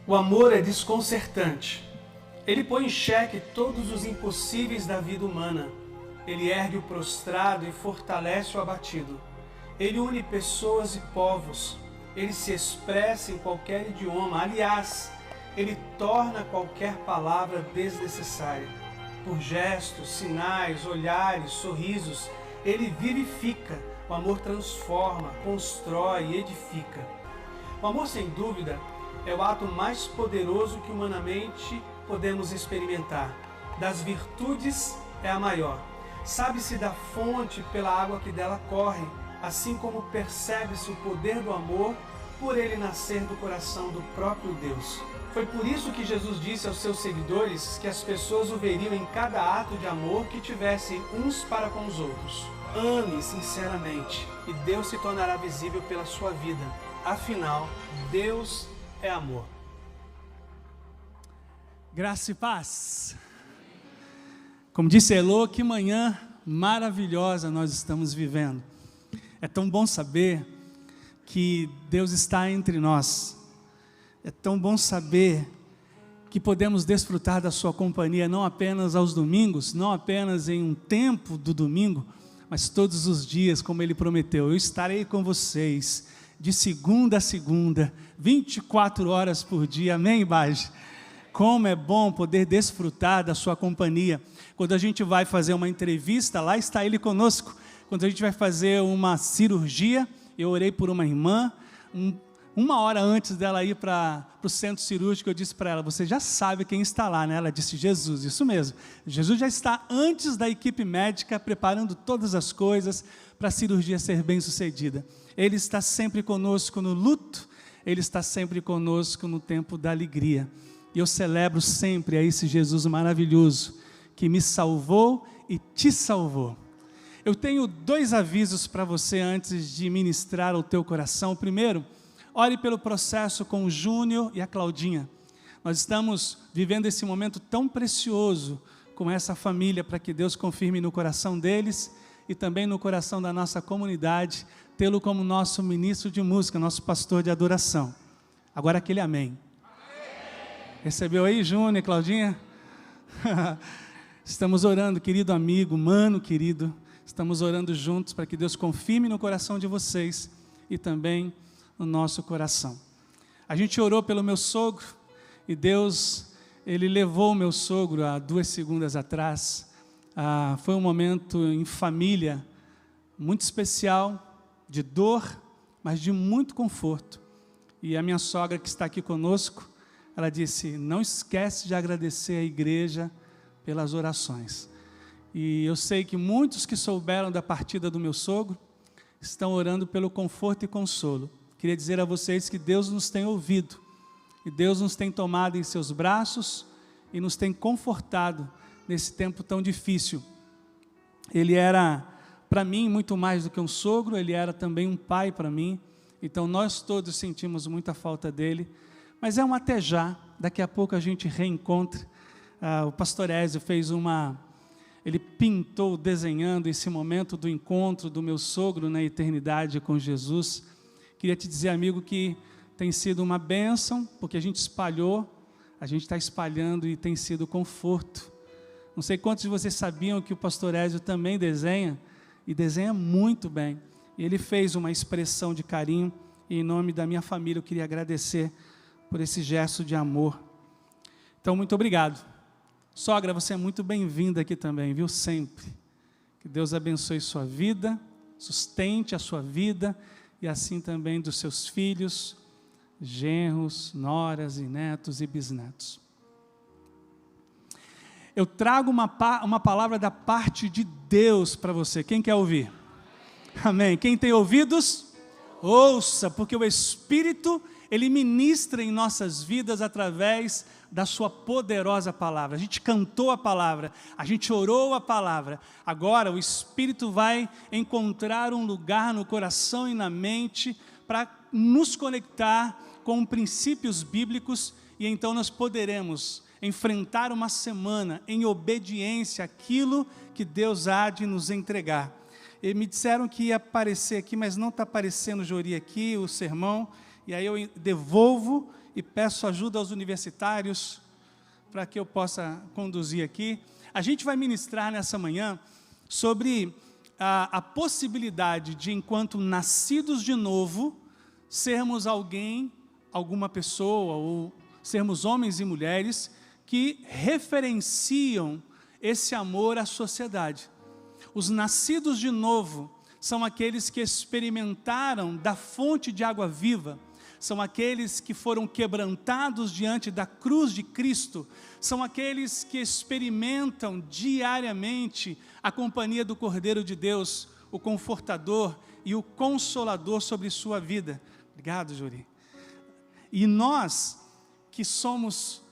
O amor é desconcertante. Ele põe em xeque todos os impossíveis da vida humana. Ele ergue o prostrado e fortalece o abatido. Ele une pessoas e povos. Ele se expressa em qualquer idioma. Aliás, ele torna qualquer palavra desnecessária. Por gestos, sinais, olhares, sorrisos, ele vivifica. O amor transforma, constrói e edifica. O amor, sem dúvida, é o ato mais poderoso que humanamente podemos experimentar. Das virtudes é a maior. Sabe-se da fonte pela água que dela corre, assim como percebe-se o poder do amor por ele nascer do coração do próprio Deus. Foi por isso que Jesus disse aos seus seguidores que as pessoas o veriam em cada ato de amor que tivessem uns para com os outros. Ame sinceramente e Deus se tornará visível pela sua vida. Afinal, Deus é amor. Graça e paz. Como disse Elô, que manhã maravilhosa nós estamos vivendo. É tão bom saber que Deus está entre nós. É tão bom saber que podemos desfrutar da sua companhia não apenas aos domingos, não apenas em um tempo do domingo, mas todos os dias, como Ele prometeu. Eu estarei com vocês de segunda a segunda, 24 horas por dia. Amém, Baje? Como é bom poder desfrutar da sua companhia. Quando a gente vai fazer uma entrevista, lá está Ele conosco. Quando a gente vai fazer uma cirurgia, eu orei por uma irmã, uma hora antes dela ir para o centro cirúrgico, eu disse para ela: você já sabe quem está lá, né? Ela disse: Jesus. Isso mesmo, Jesus já está antes da equipe médica, preparando todas as coisas para a cirurgia ser bem sucedida. Ele está sempre conosco no luto, Ele está sempre conosco no tempo da alegria. E eu celebro sempre a esse Jesus maravilhoso, que me salvou e te salvou. Eu tenho 2 avisos para você antes de ministrar ao teu coração. Primeiro, ore pelo processo com o Júnior e a Claudinha. Nós estamos vivendo esse momento tão precioso com essa família, para que Deus confirme no coração deles e também no coração da nossa comunidade, tê-lo como nosso ministro de música, nosso pastor de adoração. Agora aquele amém. Recebeu aí, Júnior e Claudinha? Estamos orando, querido amigo, mano querido, estamos orando juntos para que Deus confirme no coração de vocês e também no nosso coração. A gente orou pelo meu sogro e Deus, Ele levou o meu sogro há 2 segundas atrás. Foi um momento em família muito especial, de dor, mas de muito conforto. E a minha sogra, que está aqui conosco, ela disse: não esquece de agradecer à igreja pelas orações. E eu sei que muitos que souberam da partida do meu sogro estão orando pelo conforto e consolo. Queria dizer a vocês que Deus nos tem ouvido, e Deus nos tem tomado em seus braços e nos tem confortado nesse tempo tão difícil. Ele era, para mim, muito mais do que um sogro, ele era também um pai para mim, então nós todos sentimos muita falta dele, mas é um até já, daqui a pouco a gente reencontra. O pastor Ézio fez ele pintou desenhando esse momento do encontro do meu sogro na eternidade com Jesus. Queria te dizer, amigo, que tem sido uma bênção, porque a gente espalhou, a gente está espalhando e tem sido conforto. Não sei quantos de vocês sabiam que o pastor Ézio também desenha, e desenha muito bem. E ele fez uma expressão de carinho, e em nome da minha família eu queria agradecer por esse gesto de amor. Então, muito obrigado. Sogra, você é muito bem-vinda aqui também, viu? Sempre. Que Deus abençoe sua vida, sustente a sua vida, e assim também dos seus filhos, genros, noras e netos e bisnetos. Eu trago uma palavra da parte de Deus para você. Quem quer ouvir? Amém. Quem tem ouvidos, ouça, porque o Espírito, Ele ministra em nossas vidas através da sua poderosa palavra. A gente cantou a palavra, a gente orou a palavra. Agora o Espírito vai encontrar um lugar no coração e na mente para nos conectar com princípios bíblicos, e então nós poderemos enfrentar uma semana em obediência àquilo que Deus há de nos entregar. E me disseram que ia aparecer aqui, mas não está aparecendo, Jori, aqui o sermão, e aí eu devolvo e peço ajuda aos universitários para que eu possa conduzir aqui. A gente vai ministrar nessa manhã sobre a possibilidade de, enquanto nascidos de novo, sermos alguém, alguma pessoa, ou sermos homens e mulheres que referenciam esse amor à sociedade. Os nascidos de novo são aqueles que experimentaram da fonte de água viva, são aqueles que foram quebrantados diante da cruz de Cristo, são aqueles que experimentam diariamente a companhia do Cordeiro de Deus, o Confortador e o Consolador sobre sua vida. Obrigado, Juri. E nós, que somos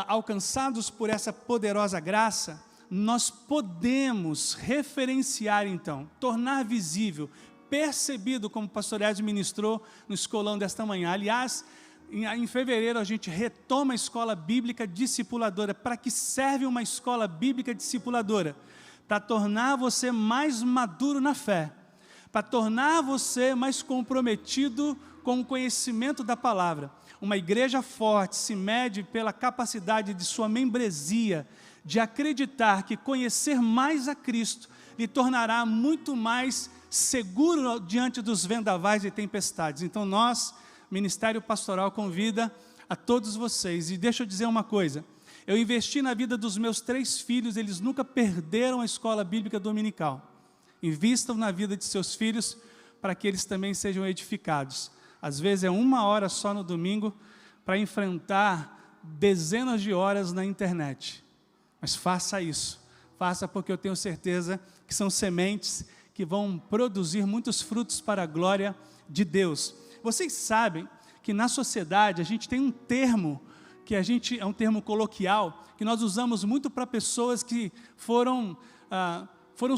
alcançados por essa poderosa graça, nós podemos referenciar então, tornar visível, percebido, como o pastor Ed ministrou no escolão desta manhã. Aliás, em fevereiro a gente retoma a escola bíblica discipuladora. Para que serve uma escola bíblica discipuladora? Para tornar você mais maduro na fé, para tornar você mais comprometido com o conhecimento da palavra. Uma igreja forte se mede pela capacidade de sua membresia, de acreditar que conhecer mais a Cristo lhe tornará muito mais seguro diante dos vendavais e tempestades. Então nós, Ministério Pastoral, convida a todos vocês. E deixa eu dizer uma coisa, eu investi na vida dos meus 3 filhos, eles nunca perderam a escola bíblica dominical. Invistam na vida de seus filhos para que eles também sejam edificados. Às vezes é 1 hora só no domingo para enfrentar dezenas de horas na internet. Mas faça isso, faça, porque eu tenho certeza que são sementes que vão produzir muitos frutos para a glória de Deus. Vocês sabem que na sociedade a gente tem um termo, é um termo coloquial, que nós usamos muito para pessoas que foram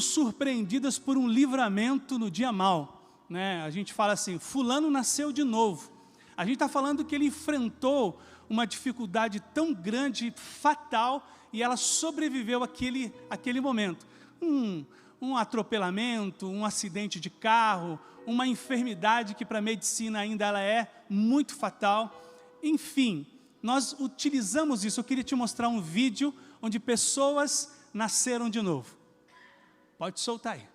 surpreendidas por um livramento no dia mau, né? A gente fala assim, fulano nasceu de novo. A gente está falando que ele enfrentou uma dificuldade tão grande, fatal, e ela sobreviveu àquele momento. Um atropelamento, um acidente de carro, uma enfermidade que para a medicina ainda ela é muito fatal. Enfim, nós utilizamos isso. Eu queria te mostrar um vídeo onde pessoas nasceram de novo. Pode soltar aí.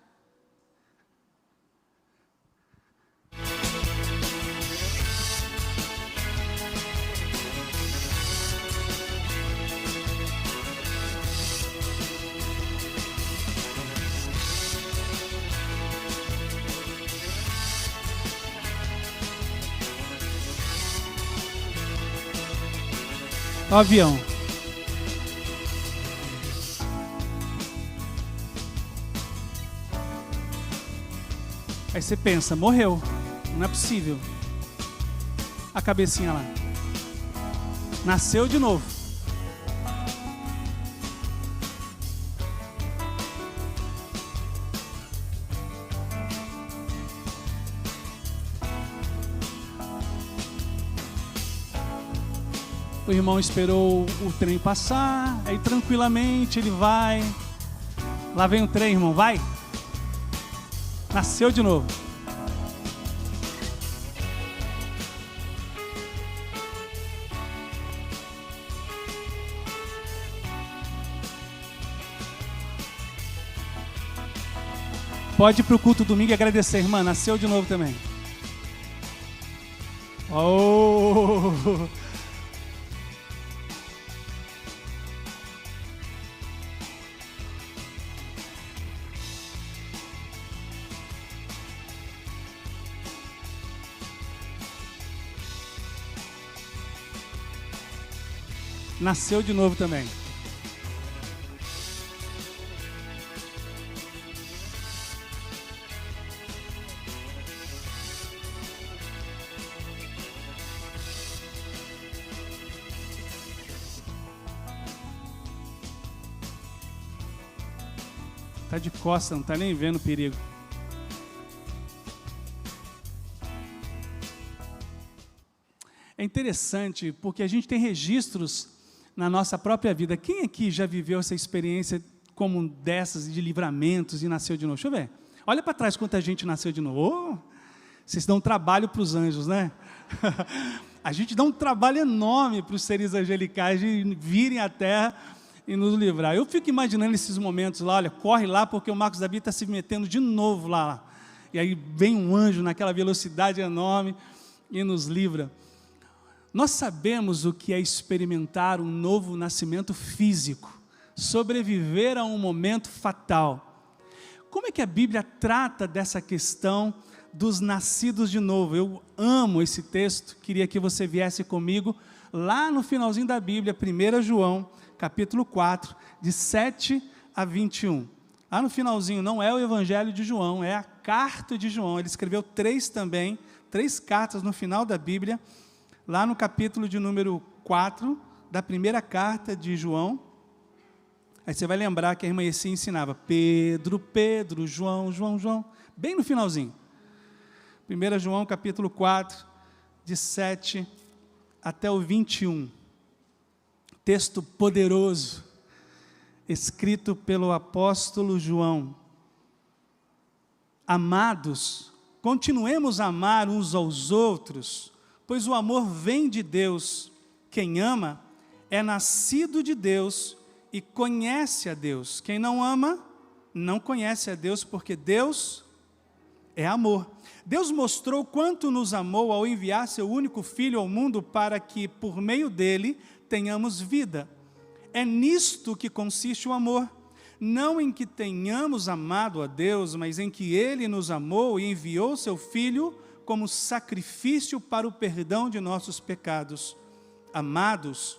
O avião. Aí você pensa, morreu, não é possível. A cabecinha lá. Nasceu de novo. O irmão esperou o trem passar, aí tranquilamente ele vai. Lá vem o trem, irmão, vai. Nasceu de novo. Pode ir para o culto domingo e agradecer, irmã, nasceu de novo também. Oh! Nasceu de novo também. Tá de costa, não tá nem vendo o perigo. É interessante porque a gente tem registros na nossa própria vida. Quem aqui já viveu essa experiência como dessas, de livramentos e nasceu de novo? Deixa eu ver. Olha para trás quanta gente nasceu de novo. Oh, vocês dão trabalho para os anjos, né? A gente dá um trabalho enorme para os seres angelicais de virem à Terra e nos livrar. Eu fico imaginando esses momentos lá, olha, corre lá porque o Marcos Davi está se metendo de novo lá. E aí vem um anjo naquela velocidade enorme e nos livra. Nós sabemos o que é experimentar um novo nascimento físico, sobreviver a um momento fatal. Como é que a Bíblia trata dessa questão dos nascidos de novo? Eu amo esse texto, queria que você viesse comigo lá no finalzinho da Bíblia, 1 João, capítulo 4, de 7 a 21. Lá no finalzinho, não é o Evangelho de João, é a carta de João. Ele escreveu 3 cartas no final da Bíblia, lá no capítulo de número 4, da primeira carta de João. Aí você vai lembrar que a irmã Essi ensinava Pedro, Pedro, João, João, João, bem no finalzinho. 1 João capítulo 4, de 7 até o 21. Texto poderoso, escrito pelo apóstolo João. Amados, continuemos a amar uns aos outros, pois o amor vem de Deus. Quem ama é nascido de Deus e conhece a Deus. Quem não ama, não conhece a Deus, porque Deus é amor. Deus mostrou quanto nos amou ao enviar seu único Filho ao mundo para que, por meio dele, tenhamos vida. É nisto que consiste o amor, não em que tenhamos amado a Deus, mas em que Ele nos amou e enviou seu Filho como sacrifício para o perdão de nossos pecados. Amados,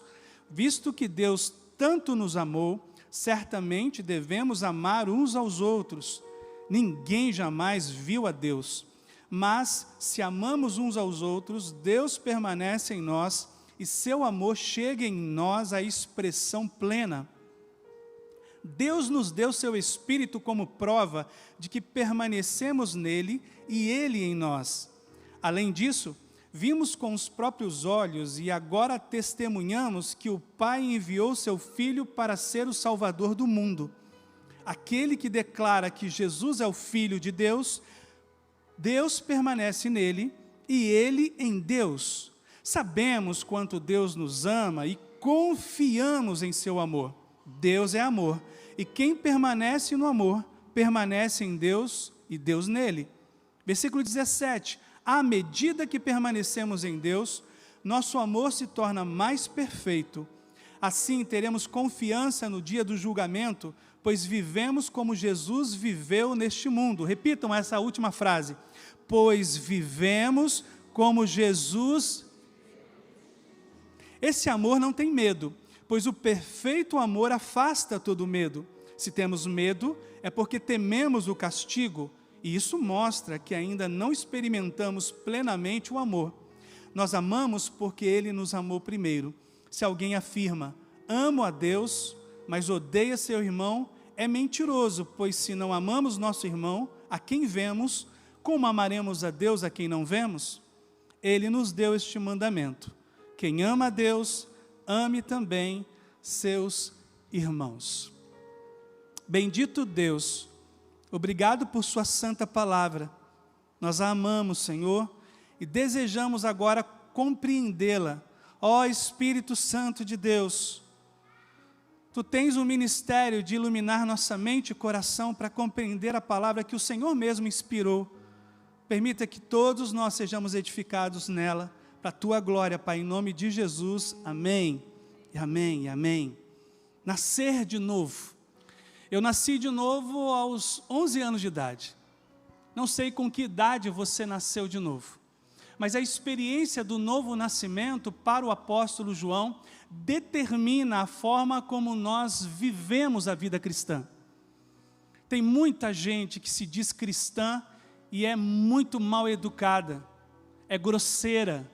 visto que Deus tanto nos amou, certamente devemos amar uns aos outros. Ninguém jamais viu a Deus, mas se amamos uns aos outros, Deus permanece em nós e seu amor chega em nós à expressão plena. Deus nos deu seu Espírito como prova de que permanecemos nele e ele em nós. Além disso, vimos com os próprios olhos e agora testemunhamos que o Pai enviou seu Filho para ser o Salvador do mundo. Aquele que declara que Jesus é o Filho de Deus, Deus permanece nele e ele em Deus. Sabemos quanto Deus nos ama e confiamos em seu amor. Deus é amor, e quem permanece no amor, permanece em Deus e Deus nele. Versículo 17, à medida que permanecemos em Deus, nosso amor se torna mais perfeito. Assim teremos confiança no dia do julgamento, pois vivemos como Jesus viveu neste mundo. Repitam essa última frase. Pois vivemos como Jesus. Esse amor não tem medo, pois o perfeito amor afasta todo medo. Se temos medo, é porque tememos o castigo, e isso mostra que ainda não experimentamos plenamente o amor. Nós amamos porque Ele nos amou primeiro. Se alguém afirma, amo a Deus, mas odeia seu irmão, é mentiroso, pois se não amamos nosso irmão, a quem vemos, como amaremos a Deus a quem não vemos? Ele nos deu este mandamento: quem ama a Deus, ame também seus irmãos. Bendito Deus, obrigado por sua santa palavra. Nós a amamos, Senhor, e desejamos agora compreendê-la. Ó Espírito Santo de Deus, Tu tens o ministério de iluminar nossa mente e coração para compreender a palavra que o Senhor mesmo inspirou. Permita que todos nós sejamos edificados nela, para a Tua glória, Pai, em nome de Jesus. Amém, e amém, e amém. Nascer de novo. Eu nasci de novo aos 11 anos de idade. Não sei com que idade você nasceu de novo, mas a experiência do novo nascimento para o apóstolo João determina a forma como nós vivemos a vida cristã. Tem muita gente que se diz cristã e é muito mal educada, é grosseira.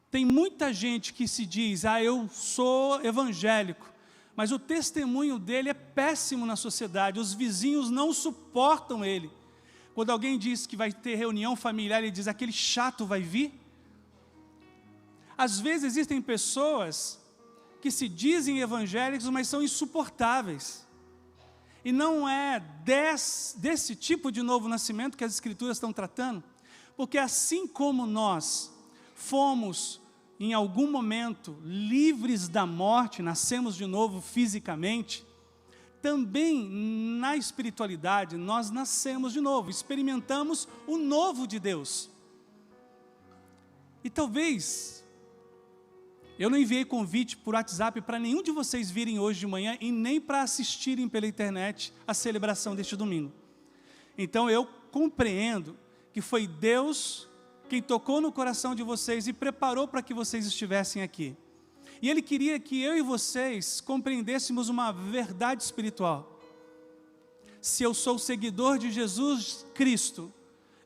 Tem muita gente que se diz, eu sou evangélico, mas o testemunho dele é péssimo na sociedade, os vizinhos não suportam ele. Quando alguém diz que vai ter reunião familiar, ele diz, aquele chato vai vir? Às vezes existem pessoas que se dizem evangélicos, mas são insuportáveis. E não é desse tipo de novo nascimento que as Escrituras estão tratando, porque assim como nós fomos, em algum momento, livres da morte, nascemos de novo fisicamente, também na espiritualidade nós nascemos de novo, experimentamos o novo de Deus. E talvez, eu não enviei convite por WhatsApp para nenhum de vocês virem hoje de manhã e nem para assistirem pela internet a celebração deste domingo. Então eu compreendo que foi Deus quem tocou no coração de vocês e preparou para que vocês estivessem aqui. E Ele queria que eu e vocês compreendêssemos uma verdade espiritual. Se eu sou seguidor de Jesus Cristo,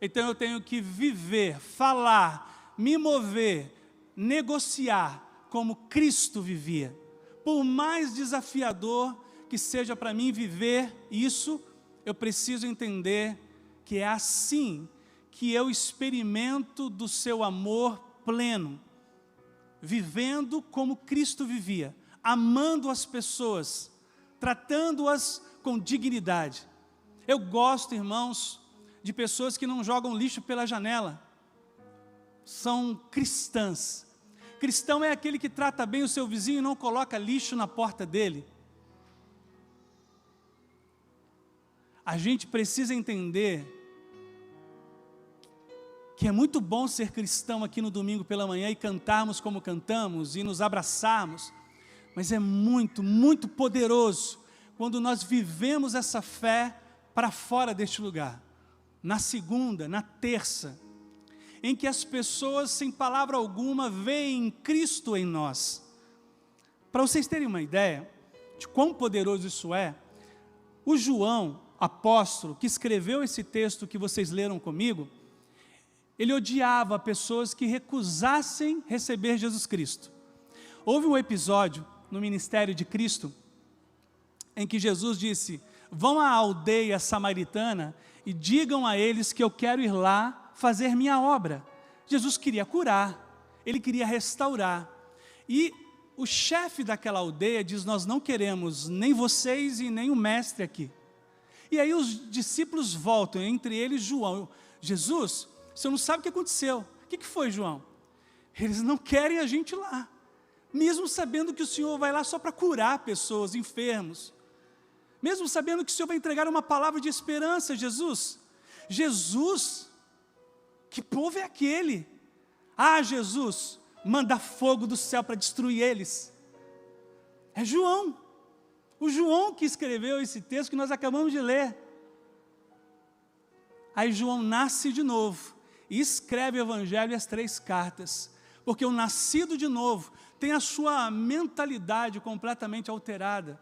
então eu tenho que viver, falar, me mover, negociar como Cristo vivia. Por mais desafiador que seja para mim viver isso, eu preciso entender que é assim que eu experimento do seu amor pleno, vivendo como Cristo vivia, amando as pessoas, tratando-as com dignidade. Eu gosto, irmãos, de pessoas que não jogam lixo pela janela, são cristãs. Cristão é aquele que trata bem o seu vizinho e não coloca lixo na porta dele. A gente precisa entender que é muito bom ser cristão aqui no domingo pela manhã e cantarmos como cantamos e nos abraçarmos, mas é muito, muito poderoso quando nós vivemos essa fé para fora deste lugar, na segunda, na terça, em que as pessoas sem palavra alguma veem Cristo em nós. Para vocês terem uma ideia de quão poderoso isso é, o João, apóstolo, que escreveu esse texto que vocês leram comigo, ele odiava pessoas que recusassem receber Jesus Cristo. Houve um episódio no ministério de Cristo, em que Jesus disse, vão à aldeia samaritana e digam a eles que eu quero ir lá fazer minha obra. Jesus queria curar, ele queria restaurar. E o chefe daquela aldeia diz, nós não queremos nem vocês e nem o mestre aqui. E aí os discípulos voltam, entre eles João. Jesus, você não sabe o que aconteceu. O que foi, João? Eles não querem a gente lá, mesmo sabendo que o Senhor vai lá só para curar pessoas, enfermos, mesmo sabendo que o Senhor vai entregar uma palavra de esperança. Jesus, que povo é aquele? Ah, Jesus, manda fogo do céu para destruir eles. É João, o João que escreveu esse texto que nós acabamos de ler. Aí João nasce de novo e escreve o Evangelho e as 3 cartas, porque o nascido de novo tem a sua mentalidade completamente alterada.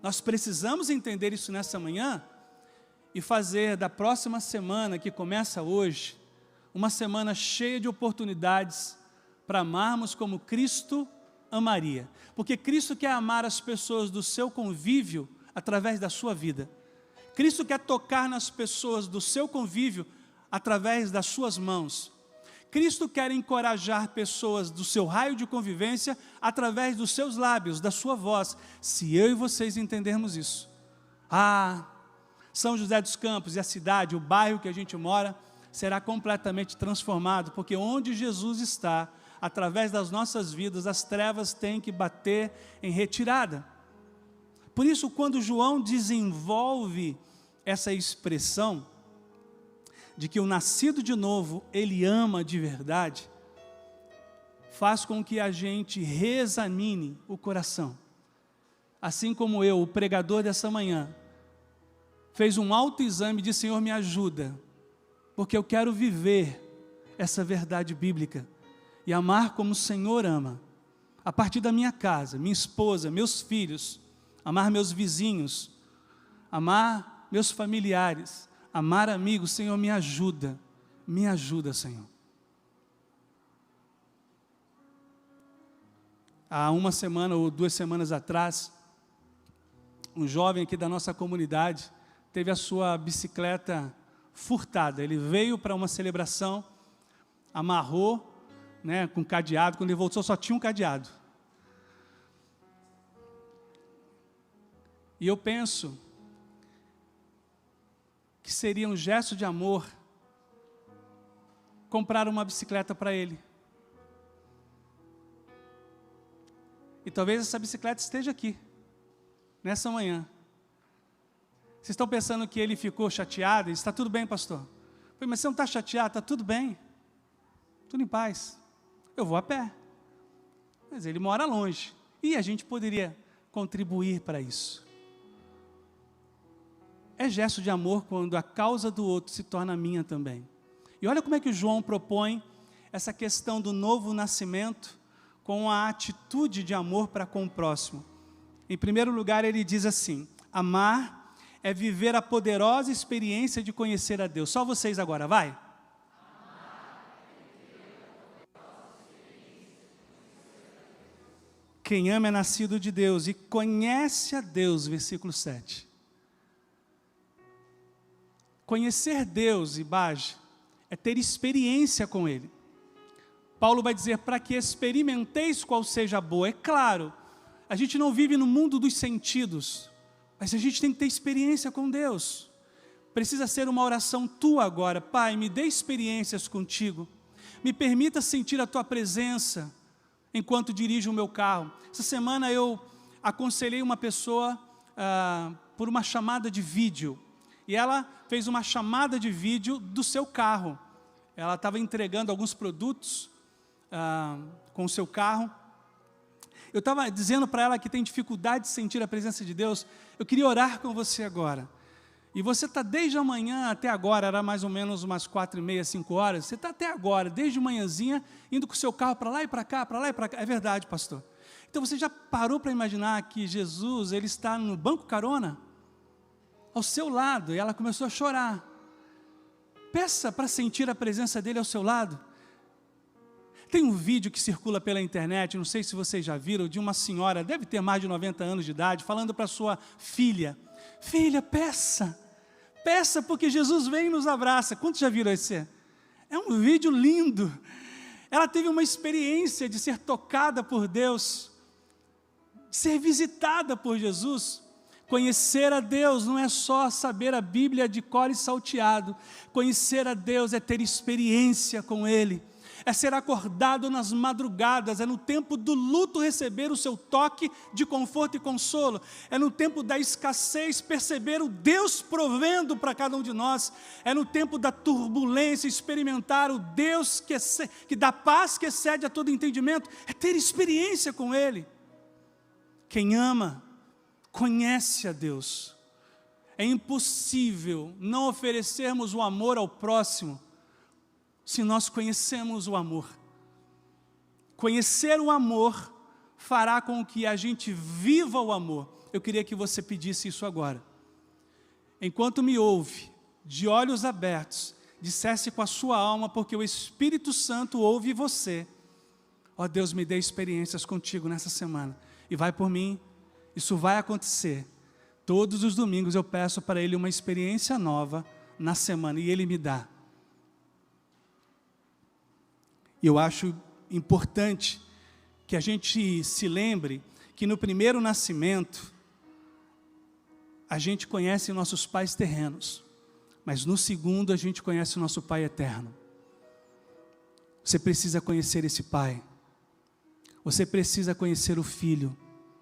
Nós precisamos entender isso nessa manhã e fazer da próxima semana, que começa hoje, uma semana cheia de oportunidades para amarmos como Cristo amaria, porque Cristo quer amar as pessoas do seu convívio através da sua vida. Cristo quer tocar nas pessoas do seu convívio através das suas mãos. Cristo quer encorajar pessoas do seu raio de convivência através dos seus lábios, da sua voz. Se eu e vocês entendermos isso, São José dos Campos e a cidade, o bairro que a gente mora, será completamente transformado, porque onde Jesus está, através das nossas vidas, as trevas têm que bater em retirada. Por isso, quando João desenvolve essa expressão de que o nascido de novo, ele ama de verdade, faz com que a gente reexamine o coração. Assim como eu, o pregador dessa manhã, fez um autoexame e disse, Senhor, me ajuda, porque eu quero viver essa verdade bíblica e amar como o Senhor ama, a partir da minha casa, minha esposa, meus filhos, amar meus vizinhos, amar meus familiares, amar amigos. Senhor, me ajuda, Senhor. Há uma semana ou 2 semanas atrás, um jovem aqui da nossa comunidade teve a sua bicicleta furtada. Ele veio para uma celebração, amarrou, com cadeado. Quando ele voltou só tinha um cadeado. E eu penso que seria um gesto de amor comprar uma bicicleta para ele. E talvez essa bicicleta esteja aqui, nessa manhã. Vocês estão pensando que ele ficou chateado? Está tudo bem, pastor? Eu falei, mas você não está chateado? Está tudo bem. Tudo em paz. Eu vou a pé. Mas ele mora longe. E a gente poderia contribuir para isso. É gesto de amor quando a causa do outro se torna minha também. E olha como é que o João propõe essa questão do novo nascimento com a atitude de amor para com o próximo. Em primeiro lugar, ele diz assim: amar é viver a poderosa experiência de conhecer a Deus. Só vocês agora, vai. Quem ama é nascido de Deus e conhece a Deus, versículo 7. Conhecer Deus, Ibage, é ter experiência com Ele. Paulo vai dizer, para que experimenteis qual seja a boa. É claro, a gente não vive no mundo dos sentidos, mas a gente tem que ter experiência com Deus. Precisa ser uma oração tua agora. Pai, me dê experiências contigo. Me permita sentir a tua presença enquanto dirijo o meu carro. Essa semana eu aconselhei uma pessoa por uma chamada de vídeo. E ela fez uma chamada de vídeo do seu carro. Ela estava entregando alguns produtos com o seu carro. Eu estava dizendo para ela que tem dificuldade de sentir a presença de Deus. Eu queria orar com você agora. E você está desde amanhã até agora, era mais ou menos umas 4h30, 5 horas, você está até agora, desde manhãzinha, indo com o seu carro para lá e para cá, para lá e para cá. É verdade, pastor. Então você já parou para imaginar que Jesus, ele está no banco carona, ao seu lado, e ela começou a chorar. Peça para sentir a presença dele ao seu lado. Tem um vídeo que circula pela internet, não sei se vocês já viram, de uma senhora, deve ter mais de 90 anos de idade, falando para sua filha: filha, peça porque Jesus vem e nos abraça. Quantos já viram esse? É um vídeo lindo. Ela teve uma experiência de ser tocada por Deus, de ser visitada por Jesus. Conhecer a Deus não é só saber a Bíblia de cor e salteado. Conhecer a Deus é ter experiência com Ele. É ser acordado nas madrugadas, é no tempo do luto receber o seu toque de conforto e consolo, é no tempo da escassez perceber o Deus provendo para cada um de nós, é no tempo da turbulência experimentar o Deus que dá paz que excede a todo entendimento, é ter experiência com Ele. Quem ama, conhece a Deus. É impossível não oferecermos o amor ao próximo se nós conhecemos o amor. Conhecer o amor fará com que a gente viva o amor. Eu queria que você pedisse isso agora. Enquanto me ouve, de olhos abertos, dissesse com a sua alma, porque o Espírito Santo ouve você. Ó Deus, me dê experiências contigo nessa semana. E vai por mim, isso vai acontecer. Todos os domingos eu peço para Ele uma experiência nova na semana, e Ele me dá. Eu acho importante que a gente se lembre que no primeiro nascimento, a gente conhece nossos pais terrenos, mas no segundo a gente conhece o nosso Pai eterno. Você precisa conhecer esse Pai, você precisa conhecer o Filho,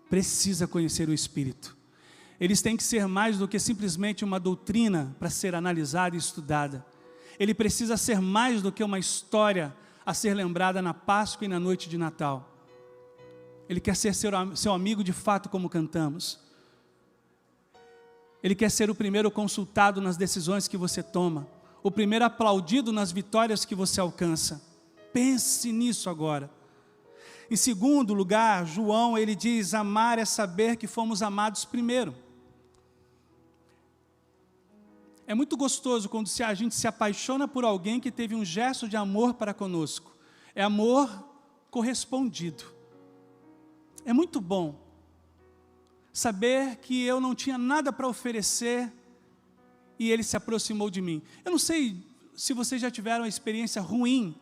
precisa conhecer o Espírito. Eles têm que ser mais do que simplesmente uma doutrina para ser analisada e estudada. Ele precisa ser mais do que uma história a ser lembrada na Páscoa e na noite de Natal. Ele quer ser seu amigo de fato, como cantamos. Ele quer ser o primeiro consultado nas decisões que você toma, o primeiro aplaudido nas vitórias que você alcança. Pense nisso agora. Em segundo lugar, João, ele diz, amar é saber que fomos amados primeiro. É muito gostoso quando a gente se apaixona por alguém que teve um gesto de amor para conosco. É amor correspondido. É muito bom saber que eu não tinha nada para oferecer e ele se aproximou de mim. Eu não sei se vocês já tiveram uma experiência ruim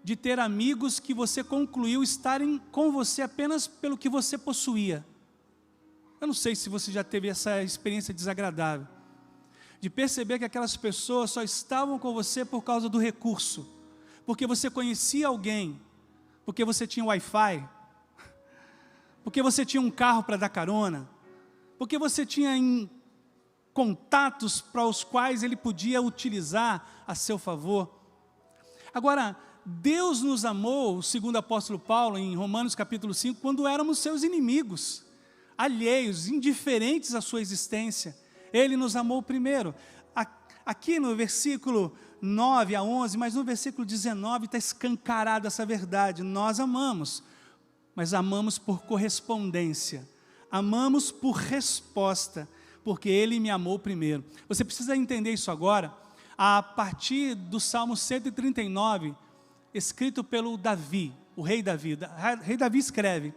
de ter amigos que você concluiu estarem com você apenas pelo que você possuía. Eu não sei se você já teve essa experiência desagradável, de perceber que aquelas pessoas só estavam com você por causa do recurso, porque você conhecia alguém, porque você tinha Wi-Fi, porque você tinha um carro para dar carona, porque você tinha contatos para os quais Ele podia utilizar a seu favor. Agora, Deus nos amou, segundo o apóstolo Paulo, em Romanos capítulo 5, quando éramos seus inimigos, alheios, indiferentes à sua existência. Ele nos amou primeiro. Aqui no versículo 9 a 11, mas no versículo 19 está escancarada essa verdade. Nós amamos, mas amamos por correspondência. Amamos por resposta, porque Ele me amou primeiro. Você precisa entender isso agora, a partir do Salmo 139, escrito pelo Davi, o rei Davi. O rei Davi escreve: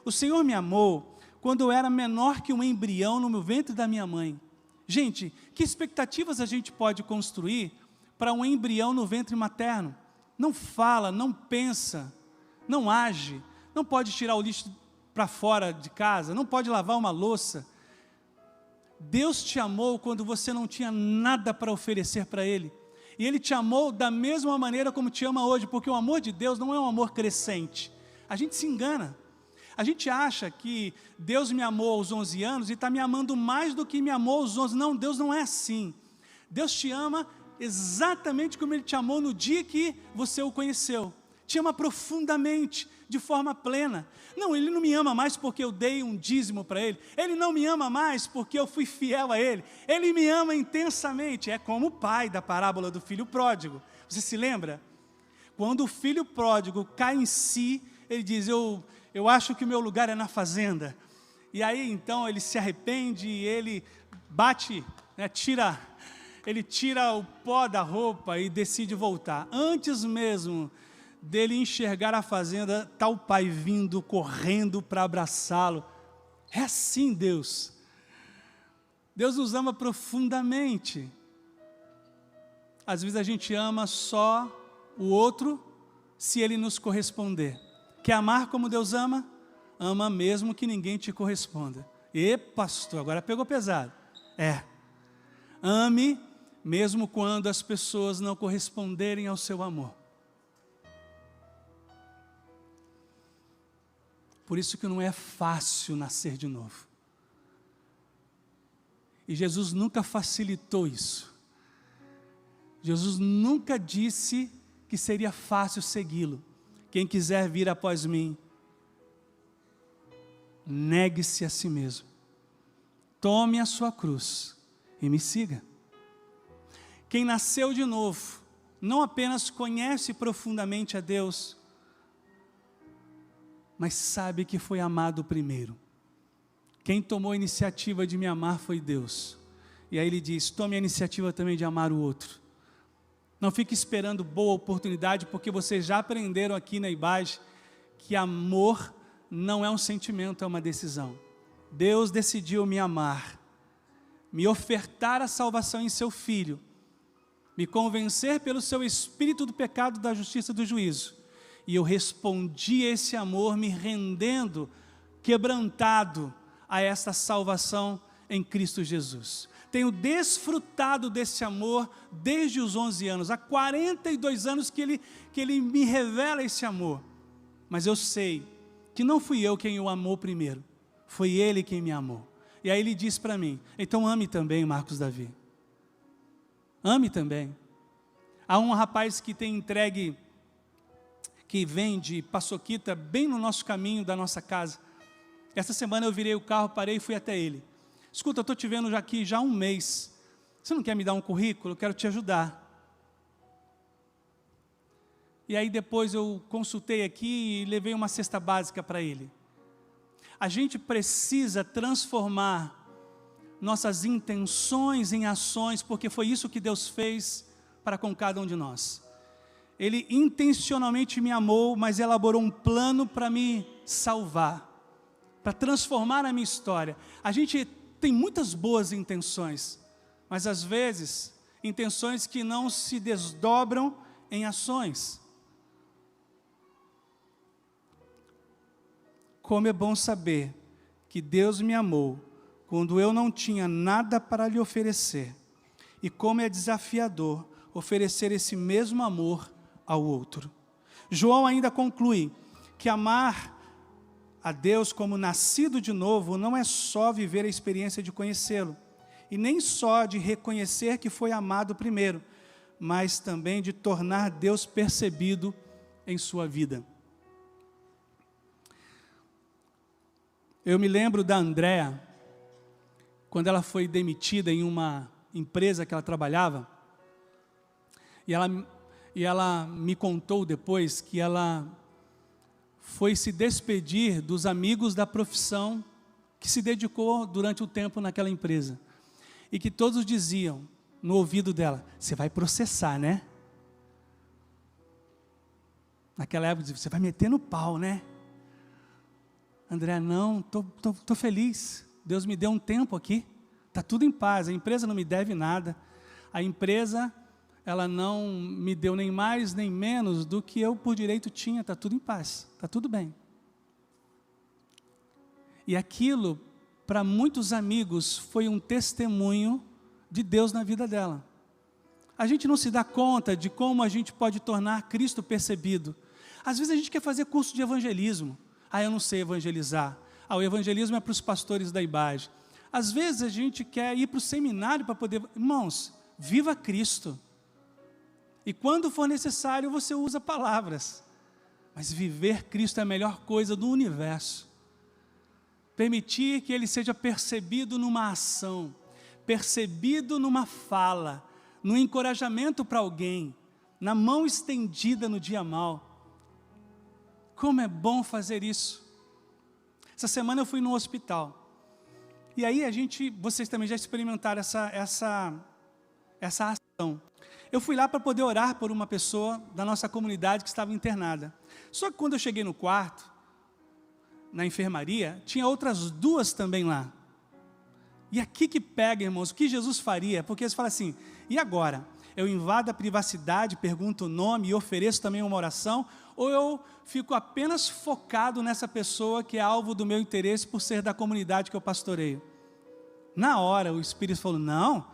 o Senhor me amou quando eu era menor que um embrião no ventre da minha mãe. Gente, que expectativas a gente pode construir para um embrião no ventre materno? Não fala, não pensa, não age, não pode tirar o lixo para fora de casa, não pode lavar uma louça. Deus te amou quando você não tinha nada para oferecer para Ele. E Ele te amou da mesma maneira como te ama hoje, porque o amor de Deus não é um amor crescente. A gente se engana. A gente acha que Deus me amou aos 11 anos e está me amando mais do que me amou aos 11. Não, Deus não é assim. Deus te ama exatamente como Ele te amou no dia que você o conheceu. Te ama profundamente, de forma plena. Não, Ele não me ama mais porque eu dei um dízimo para Ele. Ele não me ama mais porque eu fui fiel a Ele. Ele me ama intensamente. É como o pai da parábola do filho pródigo. Você se lembra? Quando o filho pródigo cai em si, ele diz: eu acho que o meu lugar é na fazenda. E aí então ele se arrepende e ele bate, né, ele tira o pó da roupa e decide voltar. Antes mesmo dele enxergar a fazenda, está o pai vindo, correndo para abraçá-lo. É assim Deus. Deus nos ama profundamente. Às vezes a gente ama só o outro se ele nos corresponder. Quer amar como Deus ama? Ama mesmo que ninguém te corresponda. E pastor, agora pegou pesado. Ame mesmo quando as pessoas não corresponderem ao seu amor. Por isso que não é fácil nascer de novo. E Jesus nunca facilitou isso. Jesus nunca disse que seria fácil segui-lo. Quem quiser vir após mim, negue-se a si mesmo. Tome a sua cruz e me siga. Quem nasceu de novo, não apenas conhece profundamente a Deus, mas sabe que foi amado primeiro. Quem tomou a iniciativa de me amar foi Deus. E aí Ele diz: tome a iniciativa também de amar o outro. Não fique esperando boa oportunidade, porque vocês já aprenderam aqui na IBAGE que amor não é um sentimento, é uma decisão. Deus decidiu me amar, me ofertar a salvação em seu Filho, me convencer pelo seu Espírito do pecado, da justiça e do juízo. E eu respondi a esse amor me rendendo, quebrantado a essa salvação em Cristo Jesus. Tenho desfrutado desse amor desde os 11 anos, há 42 anos que ele me revela esse amor. Mas eu sei que não fui eu quem o amou primeiro, foi Ele quem me amou. E aí Ele diz para mim: então ame também, Marcos Davi. Ame também. Há um rapaz que tem entregue, que vende paçoquita bem no nosso caminho da nossa casa. Essa semana eu virei o carro, parei e fui até ele. Escuta, eu estou te vendo aqui já há um mês. Você não quer me dar um currículo? Eu quero te ajudar. E aí depois eu consultei aqui e levei uma cesta básica para ele. A gente precisa transformar nossas intenções em ações, porque foi isso que Deus fez para com cada um de nós. Ele intencionalmente me amou, mas elaborou um plano para me salvar, para transformar a minha história. A gente tem muitas boas intenções, mas às vezes, intenções que não se desdobram em ações. Como é bom saber que Deus me amou quando eu não tinha nada para lhe oferecer, e como é desafiador oferecer esse mesmo amor ao outro. João ainda conclui que amar a Deus como nascido de novo não é só viver a experiência de conhecê-lo, e nem só de reconhecer que foi amado primeiro, mas também de tornar Deus percebido em sua vida. Eu me lembro da Andréa, quando ela foi demitida em uma empresa que ela trabalhava, e ela me contou depois que ela foi se despedir dos amigos da profissão que se dedicou durante o tempo naquela empresa. E que todos diziam no ouvido dela: você vai processar, né? Naquela época diziam: você vai meter no pau, né? André, não, tô feliz. Deus me deu um tempo aqui. Está tudo em paz. A empresa não me deve nada. A empresa, ela não me deu nem mais nem menos do que eu por direito tinha. Está tudo em paz. Está tudo bem. E aquilo, para muitos amigos, foi um testemunho de Deus na vida dela. A gente não se dá conta de como a gente pode tornar Cristo percebido. Às vezes a gente quer fazer curso de evangelismo. Eu não sei evangelizar. O evangelismo é para os pastores da IBAGE. Às vezes a gente quer ir para o seminário para poder... Irmãos, viva Cristo. E quando for necessário, você usa palavras. Mas viver Cristo é a melhor coisa do universo. Permitir que Ele seja percebido numa ação, percebido numa fala, no encorajamento para alguém, na mão estendida no dia mau. Como é bom fazer isso. Essa semana eu fui no hospital. E aí vocês também já experimentaram essa ação. Eu fui lá para poder orar por uma pessoa da nossa comunidade que estava internada. Só que quando eu cheguei no quarto, na enfermaria, tinha outras duas também lá. E aqui que pega, irmãos, o que Jesus faria? Porque eles falam assim: e agora? Eu invado a privacidade, pergunto o nome e ofereço também uma oração? Ou eu fico apenas focado nessa pessoa que é alvo do meu interesse por ser da comunidade que eu pastoreio? Na hora o Espírito falou: não,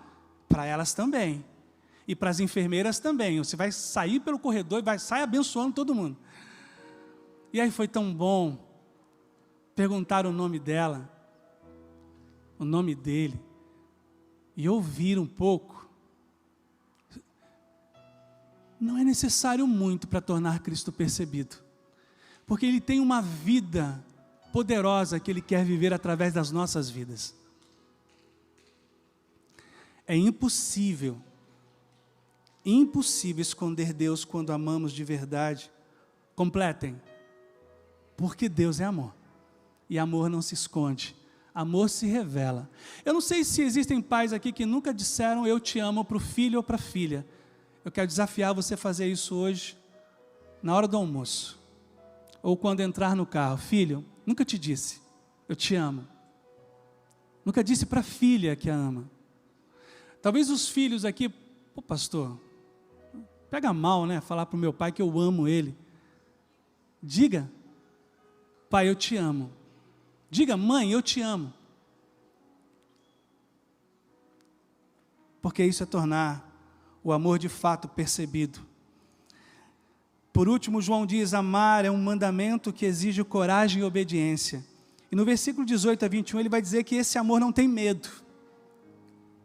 para elas também. E para as enfermeiras também. Você vai sair pelo corredor e sai abençoando todo mundo. E aí foi tão bom perguntar o nome dela, o nome dele, e ouvir um pouco. Não é necessário muito para tornar Cristo percebido, porque Ele tem uma vida poderosa que Ele quer viver através das nossas vidas. É impossível esconder Deus quando amamos de verdade. Completem, porque Deus é amor, e amor não se esconde, amor se revela. Eu não sei se existem pais aqui que nunca disseram eu te amo para o filho ou para a filha. Eu quero desafiar você a fazer isso hoje, na hora do almoço, ou quando entrar no carro. Filho, nunca te disse, eu te amo. Nunca disse para a filha que a ama. Talvez os filhos aqui, pô pastor, pega mal, né, falar para o meu pai que eu amo ele. Diga, pai, eu te amo. Diga, mãe, eu te amo. Porque isso é tornar o amor de fato percebido. Por último, João diz: amar é um mandamento que exige coragem e obediência. E no versículo 18 a 21 ele vai dizer que esse amor não tem medo,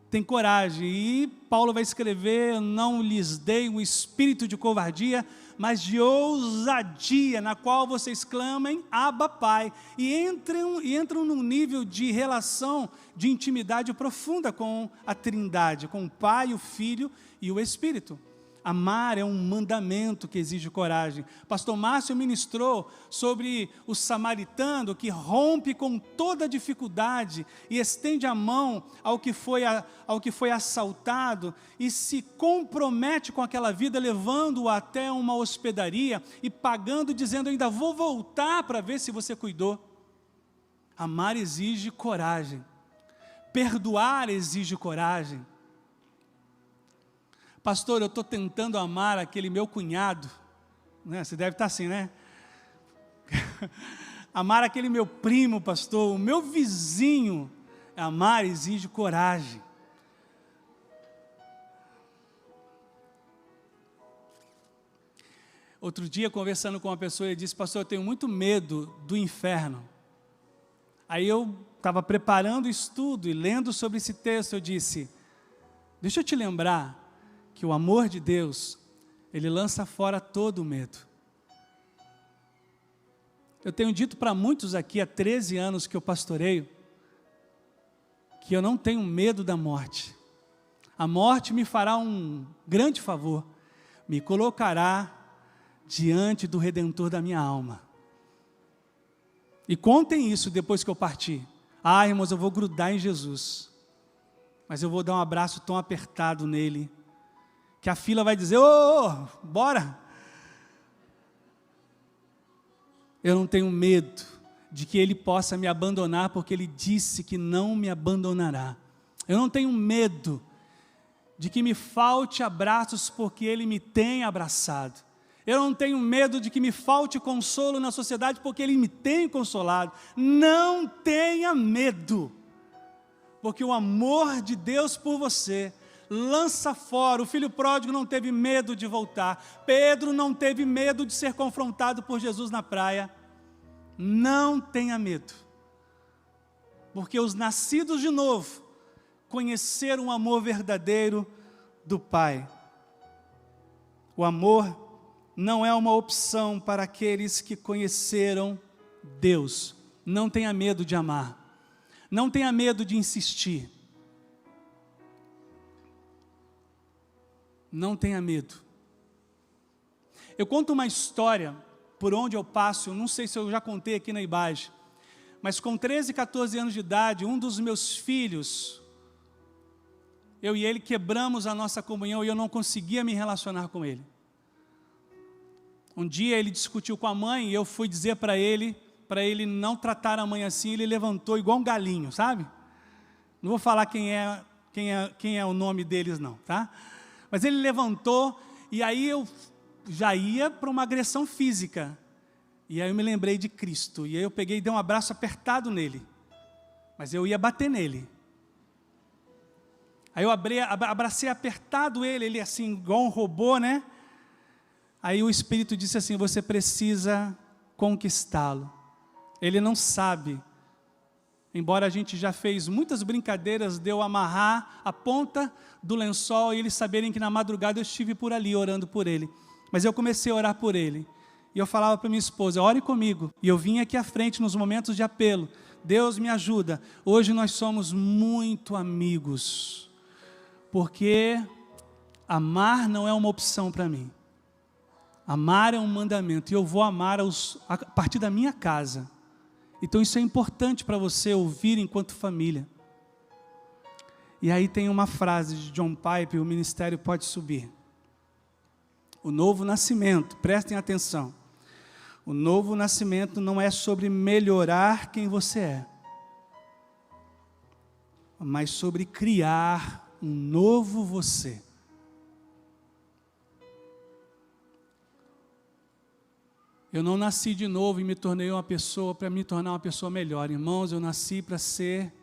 tem coragem. E Paulo vai escrever: não lhes dei um espírito de covardia, mas de ousadia, na qual vocês clamem, Abba, Pai, e entram num nível de relação, de intimidade profunda com a Trindade, com o Pai, o Filho e o Espírito. Amar é um mandamento que exige coragem. Pastor Márcio ministrou sobre o samaritano que rompe com toda a dificuldade e estende a mão ao que foi assaltado e se compromete com aquela vida, levando-o até uma hospedaria e pagando, dizendo: ainda vou voltar para ver se você cuidou. Amar exige coragem. Perdoar exige coragem. Pastor, eu estou tentando amar aquele meu cunhado, né? Você deve estar assim, né? Amar aquele meu primo, pastor, o meu vizinho. Amar exige coragem. Outro dia, conversando com uma pessoa, ele disse: pastor, eu tenho muito medo do inferno. Aí eu estava preparando o estudo e lendo sobre esse texto, eu disse, deixa eu te lembrar que o amor de Deus, ele lança fora todo o medo. Eu tenho dito para muitos aqui, há 13 anos que eu pastoreio, que eu não tenho medo da morte. A morte me fará um grande favor, me colocará diante do Redentor da minha alma. E contem isso depois que eu partir. Ah, irmãos, eu vou grudar em Jesus, mas eu vou dar um abraço tão apertado nele, que a fila vai dizer, ô, bora. Eu não tenho medo de que ele possa me abandonar, porque ele disse que não me abandonará. Eu não tenho medo de que me falte abraços, porque ele me tem abraçado. Eu não tenho medo de que me falte consolo na sociedade, porque ele me tem consolado. Não tenha medo, porque o amor de Deus por você lança fora. O filho pródigo não teve medo de voltar. Pedro não teve medo de ser confrontado por Jesus na praia. Não tenha medo, porque os nascidos de novo conheceram o amor verdadeiro do Pai. O amor não é uma opção para aqueles que conheceram Deus. Não tenha medo de amar. Não tenha medo de insistir. Não tenha medo. Eu conto uma história por onde eu passo, eu não sei se eu já contei aqui na IBAGE, mas com 13, 14 anos de idade, um dos meus filhos, eu e ele quebramos a nossa comunhão e eu não conseguia me relacionar com ele. Um dia ele discutiu com a mãe e eu fui dizer para ele não tratar a mãe assim, ele levantou igual um galinho, sabe? Não vou falar quem é o nome deles não, tá? Mas ele levantou e aí eu já ia para uma agressão física. E aí eu me lembrei de Cristo, e aí eu peguei e dei um abraço apertado nele, mas eu ia bater nele. Aí eu abracei apertado ele assim, igual um robô, né? Aí o Espírito disse assim, você precisa conquistá-lo. Ele não sabe, embora a gente já fez muitas brincadeiras de eu amarrar a ponta do lençol e eles saberem que na madrugada eu estive por ali orando por ele. Mas eu comecei a orar por ele. E eu falava para minha esposa, ore comigo. E eu vinha aqui à frente nos momentos de apelo. Deus me ajuda. Hoje nós somos muito amigos. Porque amar não é uma opção para mim. Amar é um mandamento. E eu vou amar a partir da minha casa. Então isso é importante para você ouvir enquanto família. E aí tem uma frase de John Piper, o ministério pode subir. O novo nascimento, prestem atenção. O novo nascimento não é sobre melhorar quem você é, mas sobre criar um novo você. Eu não nasci de novo e me tornei uma pessoa para me tornar uma pessoa melhor. Irmãos, eu nasci para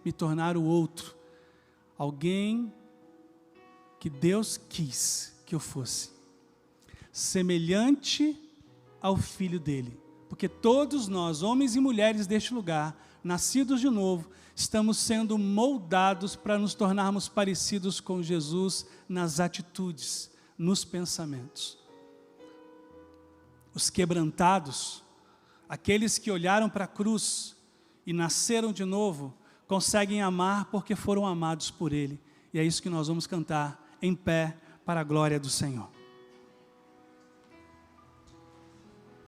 me tornar o outro. Alguém que Deus quis que eu fosse. Semelhante ao Filho dele. Porque todos nós, homens e mulheres deste lugar, nascidos de novo, estamos sendo moldados para nos tornarmos parecidos com Jesus nas atitudes, nos pensamentos. Os quebrantados, aqueles que olharam para a cruz e nasceram de novo, conseguem amar porque foram amados por Ele. E é isso que nós vamos cantar em pé para a glória do Senhor.